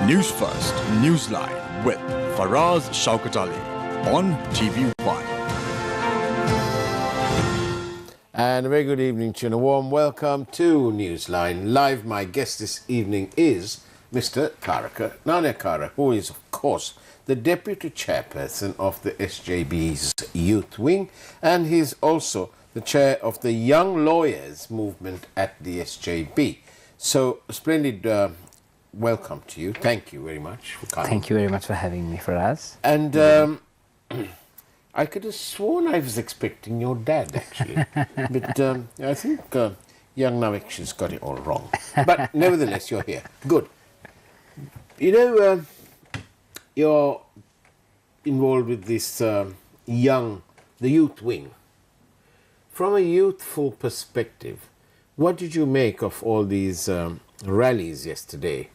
News First, Newsline with Faraz Shaukat Ali on TV1. And a very good evening to you and a warm welcome to Newsline. Live, my guest this evening is Mr. Tharaka Nanayakkara, who is, of course, the Deputy Chairperson of the SJB's Youth Wing, and he's also the Chair of the Young Lawyers Movement at the SJB. So, splendid welcome to you. Thank you very much for coming. Thank you very much for having me, Faraz. And I could have sworn I was expecting your dad, actually. But I think young Naveksha's got it all wrong. But nevertheless, you're here. Good. You know, you're involved with this the youth wing. From a youthful perspective, what did you make of all these rallies yesterday?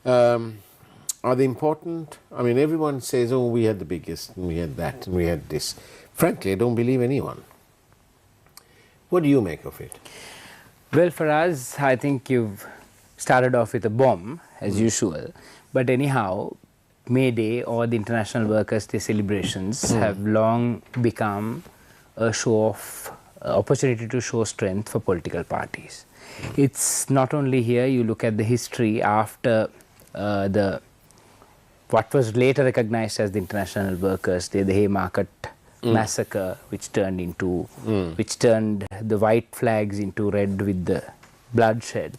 Are they important? I mean, everyone says, oh, we had the biggest, and we had that, and we had this. Frankly, I don't believe anyone. What do you make of it? Well, Faraz, I think you've started off with a bomb, as usual. But anyhow, May Day or the International Workers' Day celebrations have long become a show of opportunity to show strength for political parties. It's not only here, you look at the history after what was later recognized as the International Workers' Day, the Haymarket massacre, which turned the white flags into red with the bloodshed,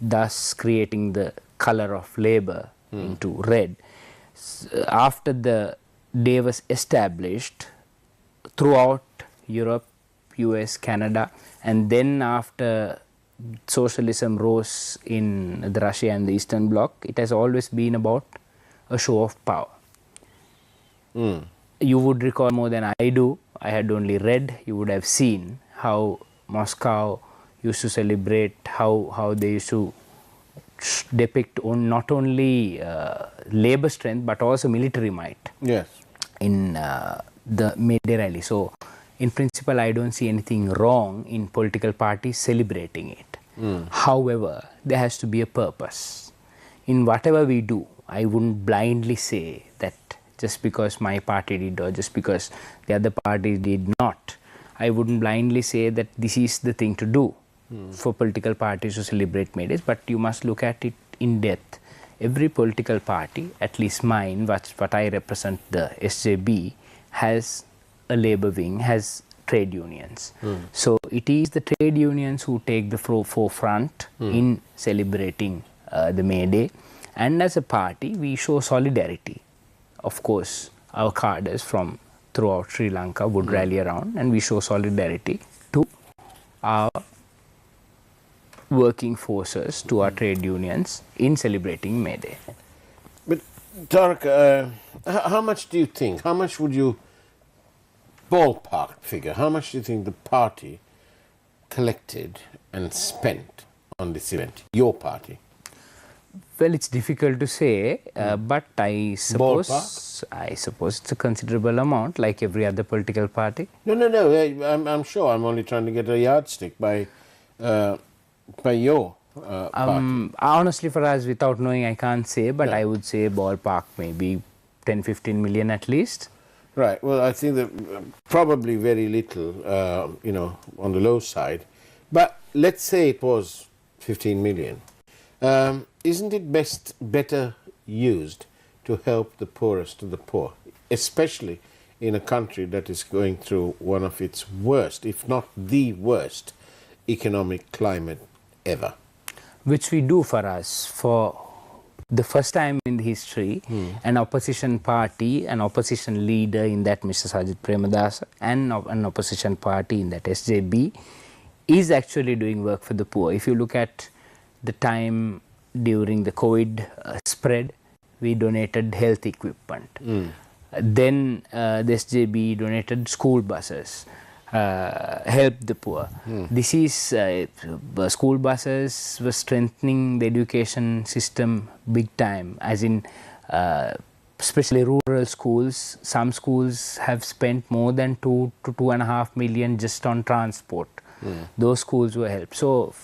thus creating the color of labor into red. After the day was established throughout Europe, US, Canada, and then after socialism rose in the Russia and the Eastern Bloc, it has always been about a show of power. You would recall more than I do. I had only read. You would have seen how Moscow used to celebrate, how they used to depict not only labor strength but also military might. Yes. In the May Day rally. So, in principle, I don't see anything wrong in political parties celebrating it. However, there has to be a purpose. In whatever we do, I wouldn't blindly say that just because my party did or just because the other party did not, I wouldn't blindly say that this is the thing to do for political parties to celebrate May Days, but you must look at it in depth. Every political party, at least mine, what I represent, the SJB, has a labor wing, has trade unions. So it is the trade unions who take the forefront in celebrating the May Day. And as a party, we show solidarity. Of course, our cadres from throughout Sri Lanka would rally around, and we show solidarity to our working forces, to our trade unions in celebrating May Day. But, Tharaka, how much do you think, how much would you ballpark figure, how much do you think the party collected and spent on this event, your party? Well, it's difficult to say, but I suppose it's a considerable amount, like every other political party. No, I'm sure. I'm only trying to get a yardstick by your party. Honestly, Faraz, without knowing, I can't say, but I would say ballpark maybe 10-15 million at least. Right. Well, I think that probably very little, on the low side. But let's say it was 15 million. Isn't it better used to help the poorest of the poor, especially in a country that is going through one of its worst, if not the worst, economic climate ever? Which we do, for us, for the first time in history, an opposition party, an opposition leader in that Mr. Sajid Premadasa, and an opposition party in that SJB is actually doing work for the poor. If you look at the time during the COVID spread, we donated health equipment. Then the SJB donated school buses, helped the poor. This is school buses were strengthening the education system big time, as in especially rural schools. Some schools have spent more than 2 to 2.5 million just on transport. Those schools were helped. So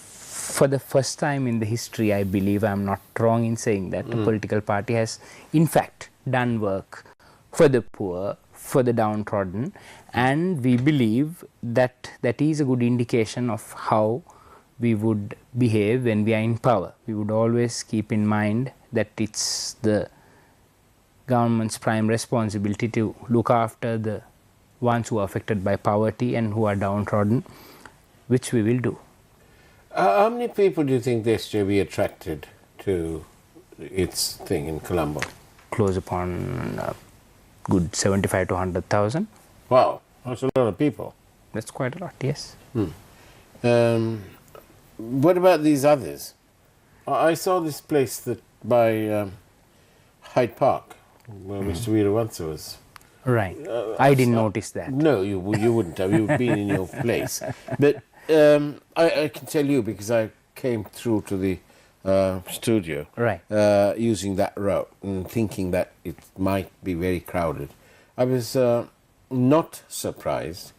for the first time in the history, I believe I'm not wrong in saying that the political party has in fact done work for the poor, for the downtrodden, and we believe that that is a good indication of how we would behave when we are in power. We would always keep in mind that it's the government's prime responsibility to look after the ones who are affected by poverty and who are downtrodden, which we will do. How many people do you think the SJB attracted to its thing in Colombo? Close upon good 75 to 100,000. Wow, that's a lot of people. That's quite a lot, yes. What about these others? I saw this place that by Hyde Park, where Mr. Weerawansa was. Right. I didn't notice that. No, you wouldn't have. You've been in your place. But I can tell you because I came through to the studio Right. Using that route and thinking that it might be very crowded. I was not surprised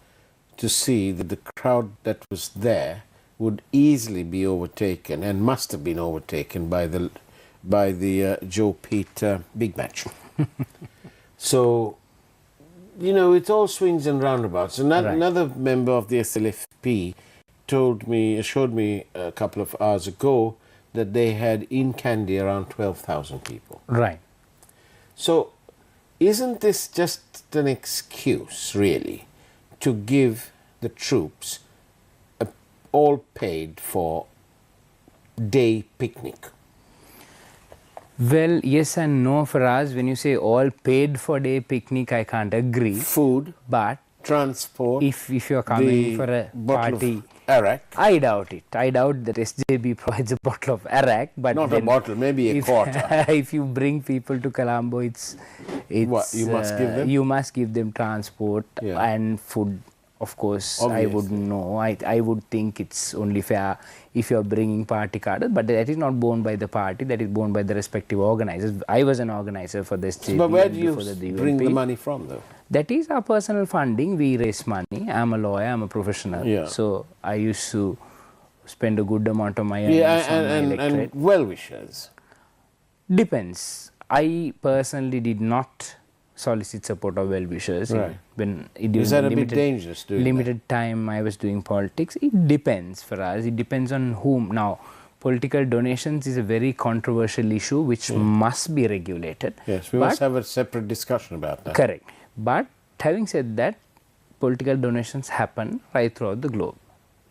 to see that the crowd that was there would easily be overtaken and must have been overtaken by the Joe Pete big match. So, you know, it all swings and roundabouts. Another member of the SLFP assured me a couple of hours ago that they had in Kandy around 12,000 people. Right. So, isn't this just an excuse, really, to give the troops a all paid for day picnic? Well, yes and no for us. When you say all paid for day picnic, I can't agree. Food, But transport, if you're coming for a bottle party, of arak. I doubt it. I doubt that SJB provides a bottle of arak. But Not a then bottle, maybe a quarter. If you bring people to Colombo, it's What, you must give them? You must give them transport and food. Of course, Obviously. I wouldn't know. I would think it's only fair if you're bringing party cards, but that is not borne by the party, that is borne by the respective organizers. I was an organizer for this JB. But where do you before the bring the UNP. money from, though? That is our personal funding. We raise money. I'm a lawyer, I'm a professional. Yeah. So I used to spend a good amount of my Yeah, earnings on my and electorate. well-wishers. Depends. I personally did not solicit support of well-wishers. Right. When Is that a bit dangerous doing limited time I was doing politics. It depends for us. It depends on whom. Now, political donations is a very controversial issue which must be regulated. Yes, we must have a separate discussion about that. Correct. But having said that, political donations happen right throughout the globe.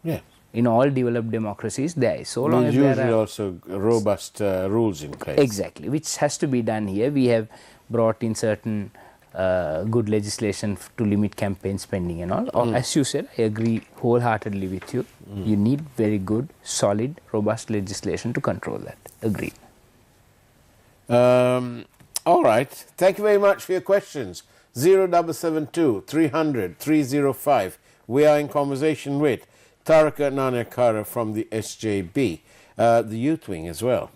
Yes. In all developed democracies, there is. So long There's as there usually are also robust rules in place. exactly, which has to be done here. We have brought in certain good legislation to limit campaign spending and all. Or, as you said, I agree wholeheartedly with you. You need very good, solid, robust legislation to control that. Agreed. All right. Thank you very much for your questions. 0772 300 305. We are in conversation with Tharaka Nanayakkara from the SJB, the youth wing as well.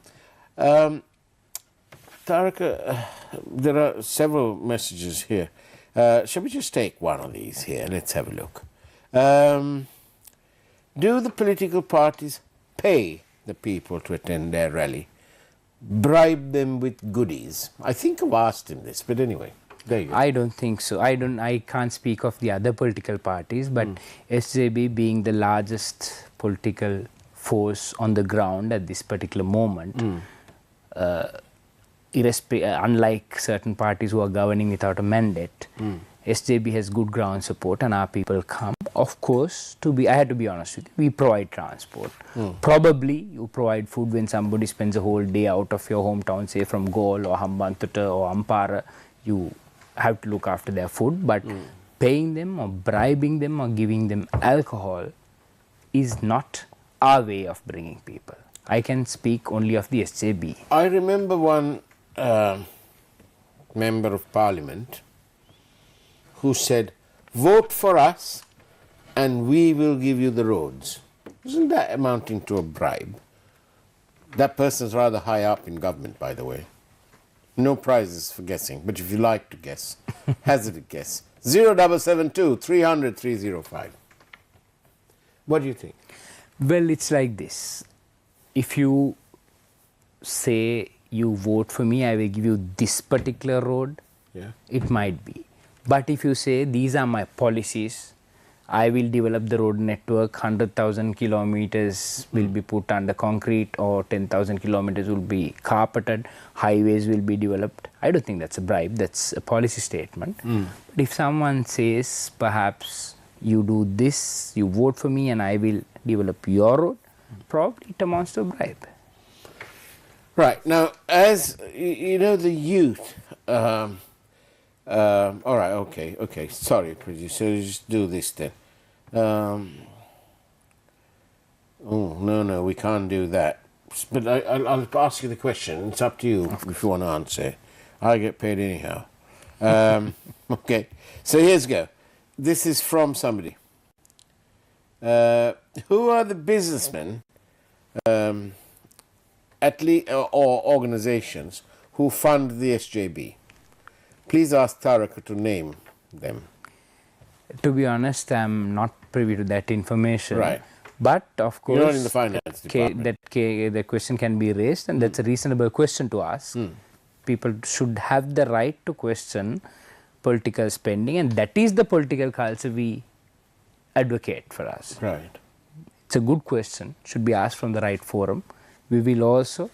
Tharaka, there are several messages here. Shall we just take one of these here? Let's have a look. Do the political parties pay the people to attend their rally? Bribe them with goodies? I think I've asked him this, but anyway, there you go. I don't think so. I can't speak of the other political parties, but SJB being the largest political force on the ground at this particular moment, unlike certain parties who are governing without a mandate, SJB has good ground support and our people come. Of course, I had to be honest with you, we provide transport. Probably you provide food when somebody spends a whole day out of your hometown, say from Galle or Hambantota or Ampara, you have to look after their food, but paying them or bribing them or giving them alcohol is not our way of bringing people. I can speak only of the SJB. I remember one member of parliament who said, vote for us and we will give you the roads. Isn't that amounting to a bribe? That person's rather high up in government, by the way. No prizes for guessing, but if you like to guess, hazard a guess. 0772 300 305. What do you think? Well, it's like this. if you say you vote for me, I will give you this particular road, Yeah. it might be. But if you say these are my policies, I will develop the road network, 100,000 kilometers will be put under concrete or 10,000 kilometers will be carpeted, highways will be developed. I don't think that's a bribe, that's a policy statement. But if someone says perhaps you do this, you vote for me and I will develop your road, probably it amounts to a bribe. Right. Now, as you know, the youth. All right. Okay. Sorry, producer. Just do this then. Oh no, we can't do that. But I'll ask you the question. It's up to you if you want to answer. I get paid anyhow. Okay. So here's go. This is from somebody. Who are the businessmen, or organizations who fund the SJB? Please ask Tharaka to name them. To be honest, I'm not privy to that information. Right. But of course, You're not in the finance department. the question can be raised, and that's a reasonable question to ask. People should have the right to question political spending, and that is the political culture we advocate for us. Right. It's a good question, should be asked from the right forum. We will also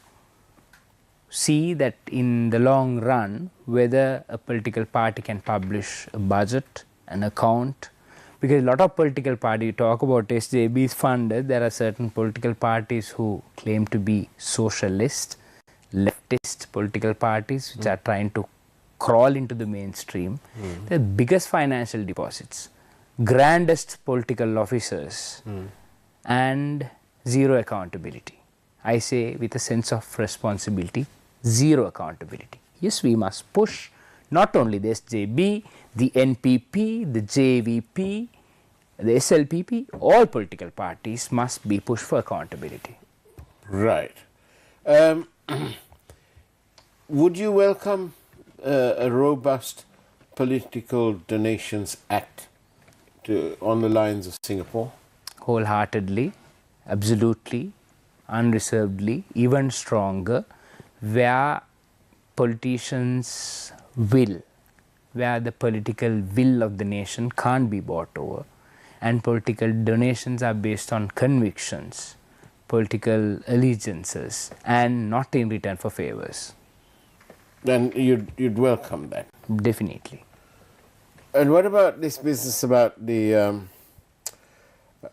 see that in the long run whether a political party can publish a budget, an account, because a lot of political parties talk about SJB is funded. There are certain political parties who claim to be socialist, leftist political parties which are trying to crawl into the mainstream. The biggest financial deposits, grandest political officers, and zero accountability. I say with a sense of responsibility, zero accountability. Yes, we must push not only the SJB, the NPP, the JVP, the SLPP, all political parties must be pushed for accountability. Right. Would you welcome a robust political donations act on the lines of Singapore? Wholeheartedly, absolutely, unreservedly, even stronger, where politicians will, where the political will of the nation can't be bought over, and political donations are based on convictions, political allegiances, and not in return for favors. Then you'd welcome that? Definitely. And what about this business about the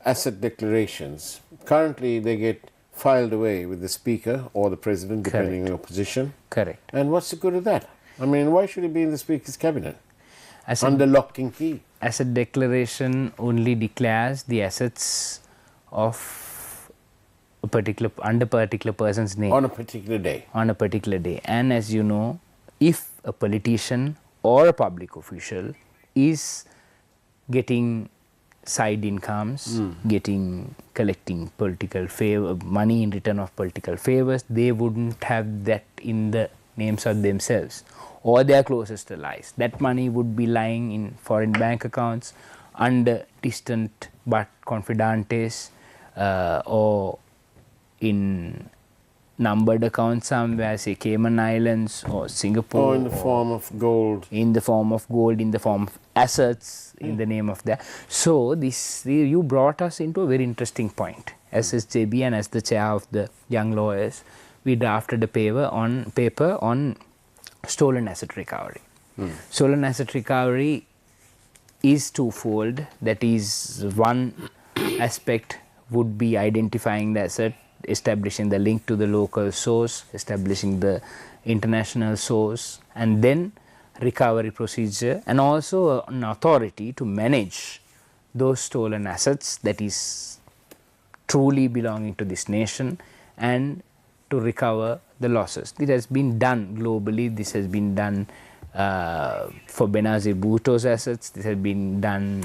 asset declarations? Currently they get filed away with the Speaker or the President, depending on your position. Correct. And what's the good of that? I mean, why should it be in the Speaker's cabinet? Under lock and key. Asset declaration only declares the assets of a particular, under particular person's name. On a particular day. On a particular day. And as you know, if a politician or a public official is getting side incomes, collecting political favor, money in return of political favors, they wouldn't have that in the names of themselves or their closest allies. That money would be lying in foreign bank accounts under distant but confidantes, or in numbered accounts somewhere, say Cayman Islands or Singapore. Or in the form of gold. In the form of gold, in the form of assets, in the name of that. So you brought us into a very interesting point. As SJB and as the chair of the young lawyers, we drafted a paper on stolen asset recovery. Stolen asset recovery is twofold. That is, one aspect would be identifying the asset, establishing the link to the local source, establishing the international source, and then recovery procedure, and also an authority to manage those stolen assets that is truly belonging to this nation and to recover the losses. It has been done globally. This has been done for Benazir Bhutto's assets. This has been done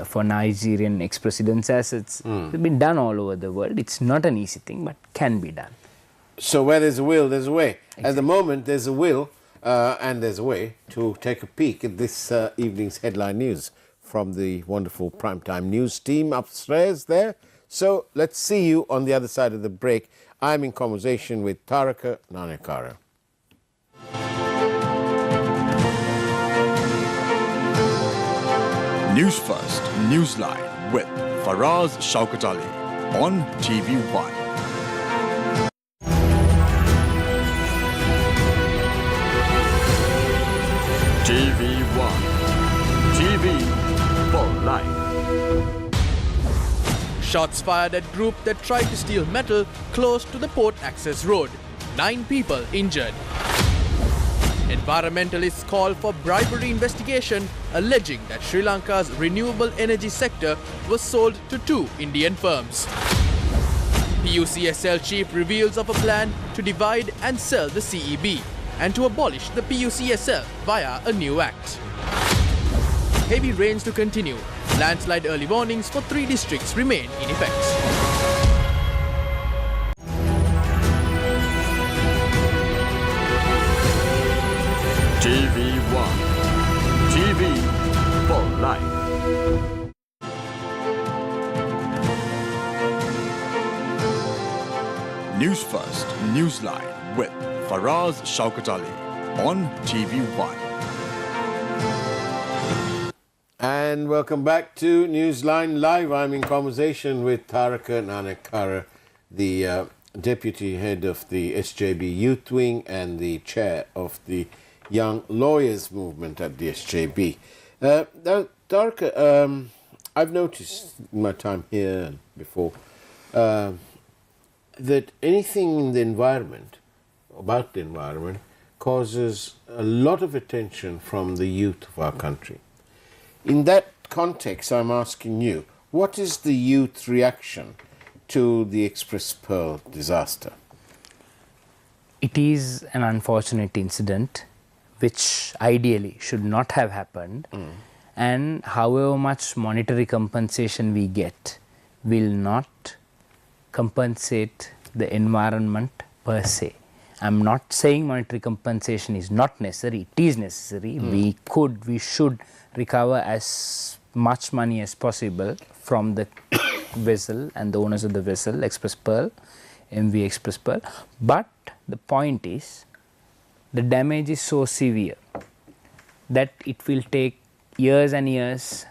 for Nigerian ex-president's assets. It has been done all over the world. It's not an easy thing, but can be done. So where there's a will, there's a way. Exactly. At the moment, there's a will and there's a way to take a peek at this evening's headline news from the wonderful primetime news team upstairs there. So let's see you on the other side of the break. I'm in conversation with Tharaka Nanayakkara. News First, Newsline with Faraz Shaukat Ali on TV1. TV1. TV for life. Shots fired at group that tried to steal metal close to the port access road. 9 people injured. Environmentalists call for bribery investigation, alleging that Sri Lanka's renewable energy sector was sold to 2 Indian firms. PUCSL chief reveals of a plan to divide and sell the CEB and to abolish the PUCSL via a new act. Heavy rains to continue. Landslide early warnings for 3 districts remain in effect. TV1. TV for life. News First, Newsline with Faraz Shaukat Ali on TV1. And welcome back to Newsline Live. I'm in conversation with Tharaka Nanayakkara, the Deputy Head of the SJB Youth Wing and the Chair of the Young Lawyers Movement at the SJB. Now, Tharaka, I've noticed in my time here and before that anything in the environment, about the environment, causes a lot of attention from the youth of our country. In that context, I'm asking you, what is the youth reaction to the Express Pearl disaster? It is an unfortunate incident which ideally should not have happened, and however much monetary compensation we get will not compensate the environment per se. I'm not saying monetary compensation is not necessary, it is necessary. We should recover as much money as possible from the vessel and the owners of the vessel, Express Pearl, MV Express Pearl. But the point is, the damage is so severe that it will take years and years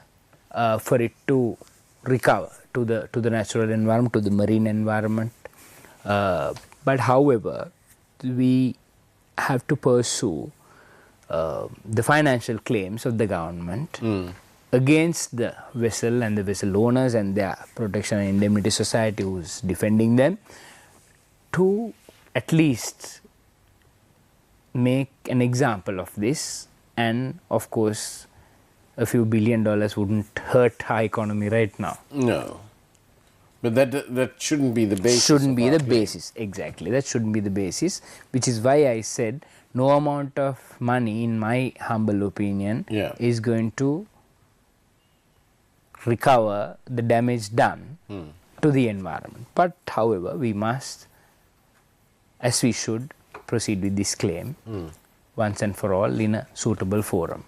for it to recover to the natural environment, to the marine environment. But however, we have to pursue the financial claims of the government against the vessel and the vessel owners and their protection and indemnity society who is defending them, to at least make an example of this. And of course, a few $1 billion wouldn't hurt our economy right now. No. But that shouldn't be the basis. Shouldn't be the basis, exactly. That shouldn't be the basis, which is why I said no amount of money, in my humble opinion, is going to recover the damage done to the environment. But however, we must, as we should, proceed with this claim once and for all in a suitable forum.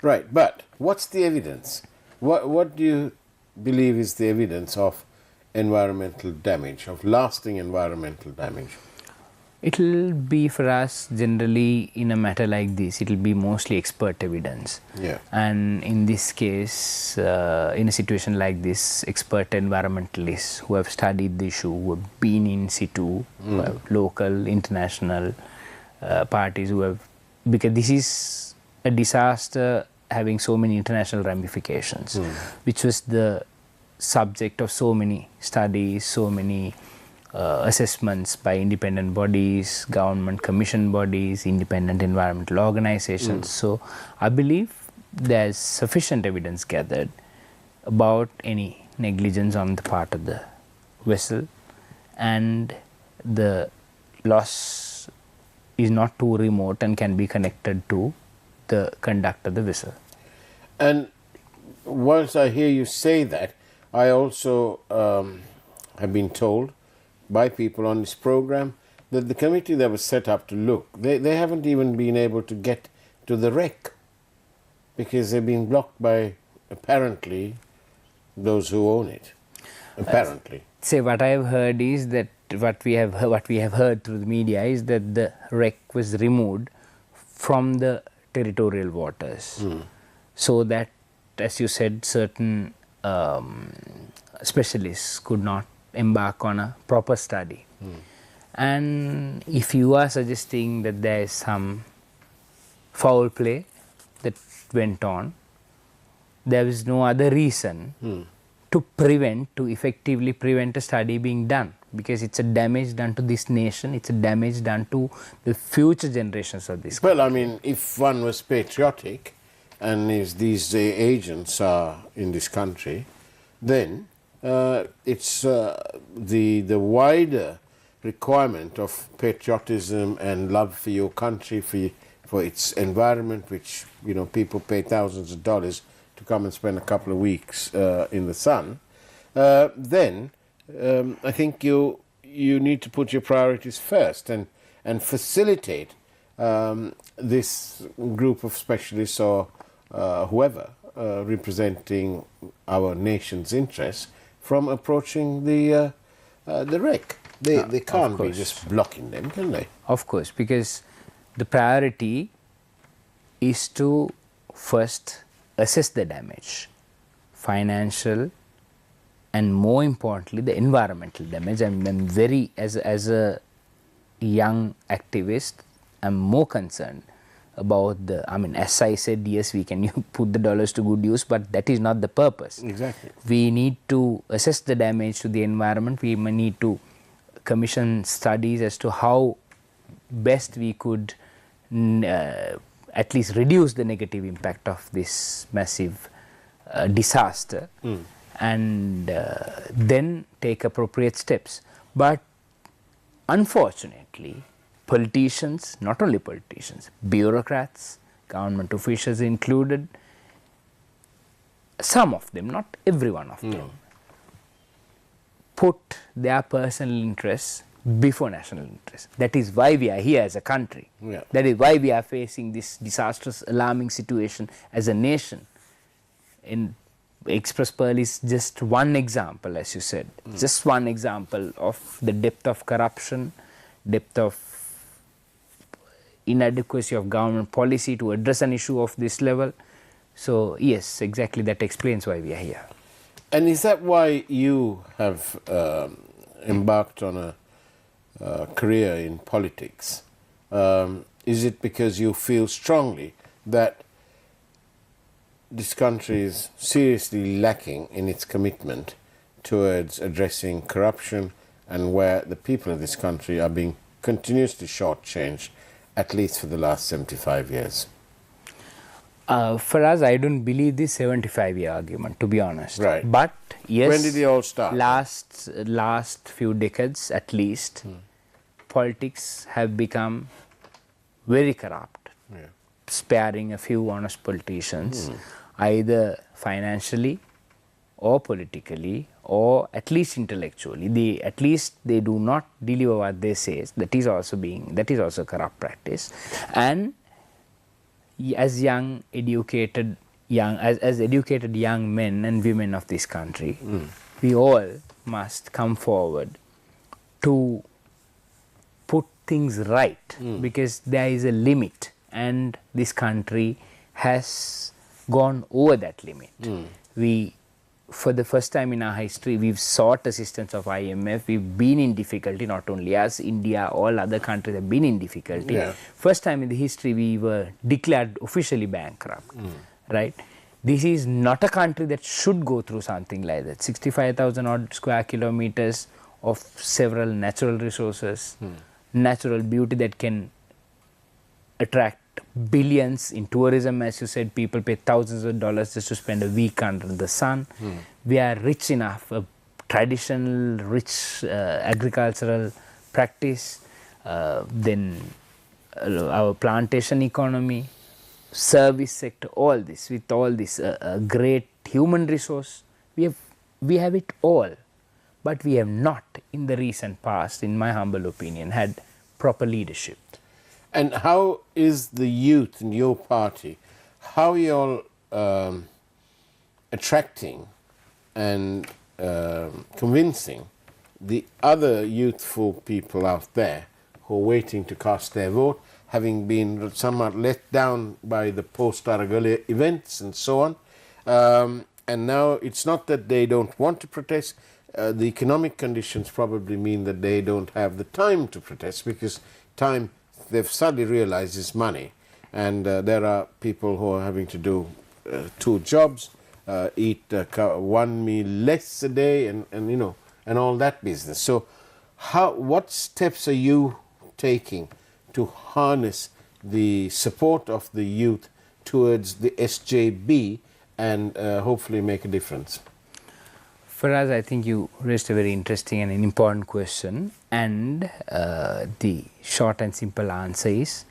Right, but what's the evidence? What do you believe is the evidence of environmental damage, of lasting environmental damage? It will be for us generally in a matter like this, it will be mostly expert evidence. Yeah. And in this case, in a situation like this, expert environmentalists who have studied the issue, who have been in situ, who have local, international parties who have, because this is a disaster having so many international ramifications, which was the subject of so many studies, so many assessments by independent bodies, government commission bodies, independent environmental organizations. So I believe there's sufficient evidence gathered about any negligence on the part of the vessel, and the loss is not too remote and can be connected to the conduct of the vessel. And once I hear you say that, I also have been told by people on this program that the committee that was set up to look, they haven't even been able to get to the wreck because they've been blocked by, apparently, those who own it. apparently. Say what I have heard is that what we have heard through the media is that the wreck was removed from the territorial waters, so that, as you said, certain specialists could not embark on a proper study. And if you are suggesting that there is some foul play that went on, there is no other reason to effectively prevent a study being done, because it's a damage done to this nation, it's a damage done to the future generations of this country. Well, I mean, if one was patriotic, and if these agents are in this country, then it's the wider requirement of patriotism and love for your country, for its environment, which, you know, people pay thousands of dollars to come and spend a couple of weeks in the sun, then I think you need to put your priorities first and facilitate this group of specialists or whoever representing our nation's interests from approaching the wreck. They can't be just blocking them, can they? Of course, because the priority is to first assess the damage, financial, and more importantly the environmental damage. I'm very, as a young activist, I'm more concerned about I mean, as I said, yes, we can put the dollars to good use, but that is not the purpose. Exactly. We need to assess the damage to the environment. We may need to commission studies as to how best we could at least reduce the negative impact of this massive disaster, and then take appropriate steps. But unfortunately, politicians, not only politicians, bureaucrats, government officials included, some of them, not every one of them, put their personal interests before national interests. That is why we are here as a country. Yeah. That is why we are facing this disastrous, alarming situation as a nation. In Express Pearl is just one example, as you said, just one example of the depth of corruption, depth of inadequacy of government policy to address an issue of this level. So yes, exactly, that explains why we are here. And is that why you have embarked on a career in politics? Is it because you feel strongly that this country is seriously lacking in its commitment towards addressing corruption, and where the people of this country are being continuously shortchanged, at least for the last 75 years? For us, I don't believe this 75-year argument, to be honest. Right. But yes, When did they all start? Last few decades at least, politics have become very corrupt, sparing a few honest politicians, either financially or politically or at least intellectually. At least they do not deliver what they say. That is also corrupt practice. And as educated young men and women of this country, we all must come forward to put things right, because there is a limit, and this country has gone over that limit. We, for the first time in our history, we've sought assistance of IMF. We've been in difficulty, not only us, India, all other countries have been in difficulty. First time in the history we were declared officially bankrupt, right? This is not a country that should go through something like that. 65,000 odd square kilometers of several natural resources, natural beauty that can attract billions in tourism. As you said, people pay thousands of dollars just to spend a week under the sun. We are rich enough, a traditional rich agricultural practice, then our plantation economy, service sector, all this, with all this great human resource, we have it all. But we have not, in the recent past, in my humble opinion, had proper leadership. And how is the youth in your party, how are you all attracting and convincing the other youthful people out there who are waiting to cast their vote, having been somewhat let down by the post-Aragali events and so on. And now it's not that they don't want to protest. The economic conditions probably mean that they don't have the time to protest, because time, they've suddenly realized, is money. And there are people who are having to do 2 jobs, eat 1 meal less a day, and you know, and all that business. So what steps are you taking to harness the support of the youth towards the SJB and hopefully make a difference? For us, I think you raised a very interesting and an important question, and the short and simple answer is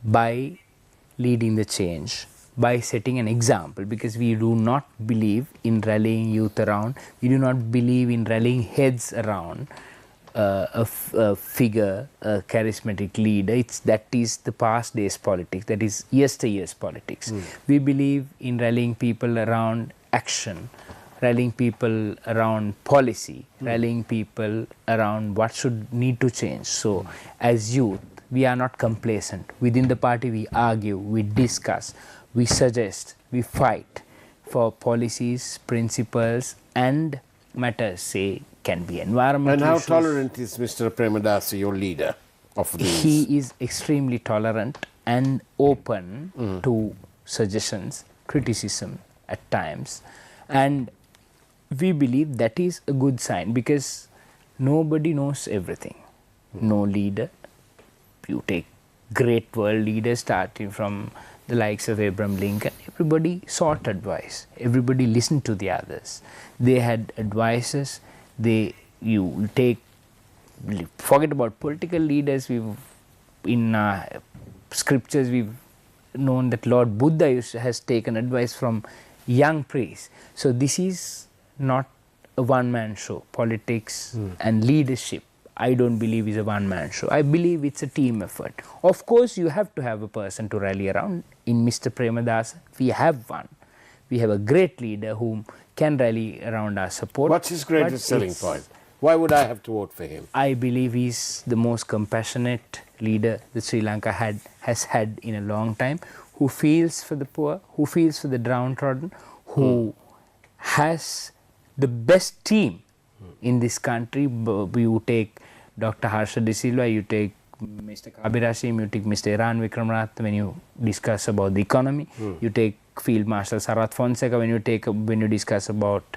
by leading the change, by setting an example, because we do not believe in rallying youth around, we do not believe in rallying heads around a figure, a charismatic leader. That is the past days politics, that is yesteryear's politics. We believe in rallying people around action, rallying people around policy, rallying people around what should need to change. So as youth, we are not complacent. Within the party, we argue, we discuss, we suggest, we fight for policies, principles and matters, say, can be environmental And how issues. tolerant is Mr. Premadasa, your leader of these? He is extremely tolerant and open to suggestions, criticism at times, and we believe that is a good sign, because nobody knows everything. No leader. You take great world leaders starting from the likes of Abraham Lincoln, everybody sought advice, everybody listened to the others. They had advices. You take, forget about political leaders. In scriptures we've known that Lord Buddha has taken advice from young priests. So this is not a one-man show. Politics and leadership, I don't believe, is a one-man show. I believe it's a team effort. Of course, you have to have a person to rally around. In Mr. Premadasa, we have one. We have a great leader whom can rally around our support. What's his greatest selling point? Why would I have to vote for him? I believe he's the most compassionate leader that Sri Lanka has had in a long time, who feels for the poor, who feels for the downtrodden, who has the best team in this country. You take Dr. Harsha De Silva, you take Mr. Kabir Hashim, you take Mr. Iran Vikramaratne when you discuss about the economy, you take Field Marshal Sarath Fonseca when you discuss about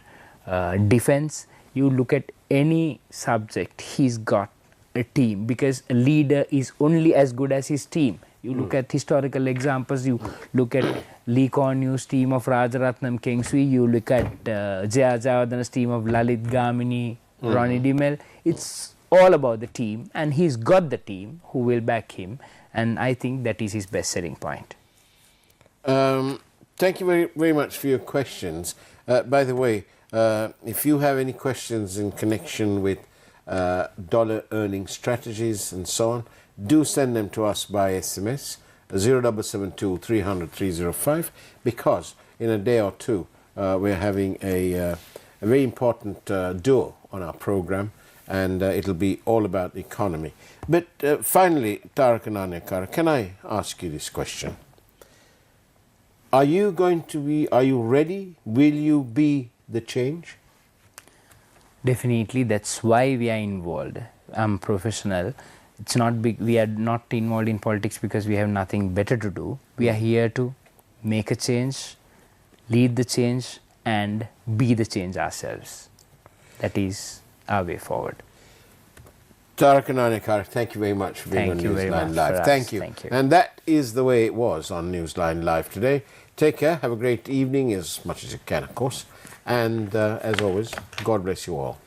defense. You look at any subject, he's got a team, because a leader is only as good as his team. You look at historical examples, you look at Lee Kuan Yew's team of Rajaratnam Kingsway, you look at Jaya Jayawardena's team of Lalit Gamini, Ronnie Dimel. It's all about the team, and he's got the team who will back him, and I think that is his best selling point. Thank you very, very much for your questions. By the way, if you have any questions in connection with dollar earning strategies and so on, do send them to us by SMS 0772 300 305, because in a day or two we're having a very important duo on our program, and it'll be all about the economy. But finally, Tharaka Nanayakkara, can I ask you this question? Are you ready? Will you be the change? Definitely, that's why we are involved. I'm professional. It's not big. We are not involved in politics because we have nothing better to do. We are here to make a change, lead the change, and be the change ourselves. That is our way forward. Tharaka Nanayakkara, thank you very much for being on Newsline Live. Thank you. Thank you. And that is the way it was on Newsline Live today. Take care. Have a great evening, as much as you can, of course. And as always, God bless you all.